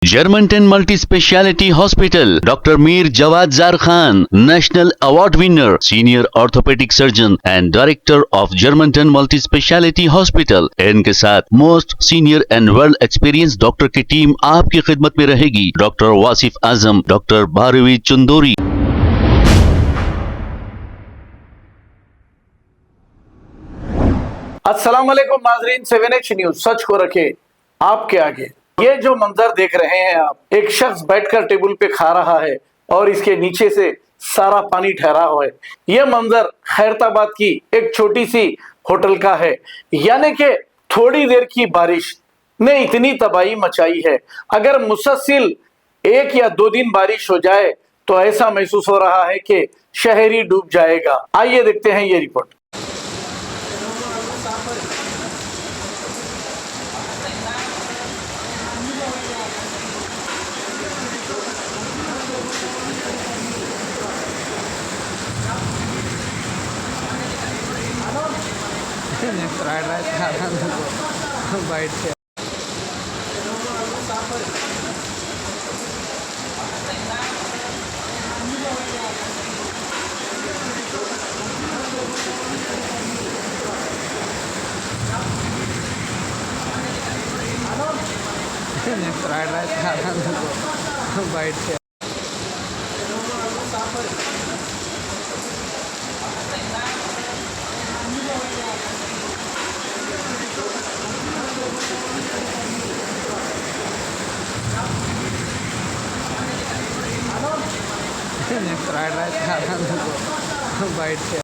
Germantown Multi-Speciality Hospital, Dr. Mir Jawad Zar Khan, National Award winner, Senior Orthopedic Surgeon and Director of Germantown Multi-Speciality Hospital। इनके साथ most senior and world experience doctor की team आपकी खिदमत में रहेगी। Doctor Wasif Azam, doctor Bharvi Chandori. अस्सलाम वालेकुम नाजरीन, 7H न्यूज सच को रखे आपके आगे। ये जो मंजर देख रहे हैं आप, एक शख्स बैठकर टेबल पे खा रहा है और इसके नीचे से सारा पानी ठहरा हुआ है। यह मंजर खैरताबाद की एक छोटी सी होटल का है। यानी कि थोड़ी देर की बारिश ने इतनी तबाही मचाई है। अगर मुसलसल 1 या 2 दिन बारिश हो जाए तो ऐसा महसूस हो रहा है कि शहर ही डूब जाएगा। आइए देखते हैं ये रिपोर्ट। फ्राइड राइस खा रहा हूँ बाइट से। फ्राइड राइस खा रहा हूँ बाइट से। फ्राइड राइस खा रहा हूँ बाइट से।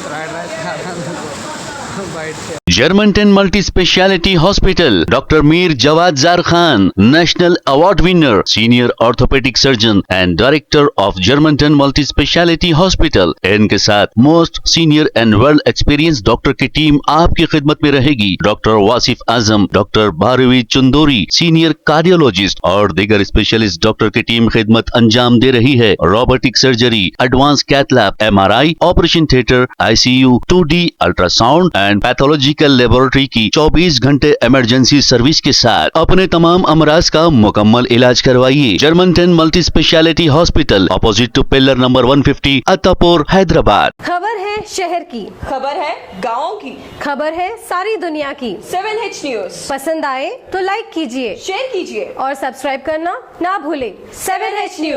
फ्राइड राइस खा रहा हूँ बाइट से। Germantown Multi-Speciality Hospital, Dr. Mir Jawad Zar Khan, National Award winner, Senior Orthopedic Surgeon and Director of Germantown Multi-Speciality Hospital। इनके साथ most senior and world experience doctor की टीम आपकी खिदमत में रहेगी। Doctor Wasif Azam, doctor Bharvi Chandori, senior cardiologist और दीगर specialist doctor की टीम खिदमत अंजाम दे रही है। Robotic surgery, advance cath lab, MRI, operation theatre, ICU, 2D ultrasound and pathological laboratory की 24 घंटे इमरजेंसी सर्विस के साथ अपने तमाम अमराज का मुकम्मल इलाज करवाइए। Germanten multi speciality hospital, opposite to pillar number 150, Attapur, Hyderabad. खबर है शहर की, खबर है गाँव की, खबर है सारी दुनिया की। 7H न्यूज पसंद आए तो लाइक कीजिए, शेयर कीजिए और सब्सक्राइब करना ना भूले। 7H news.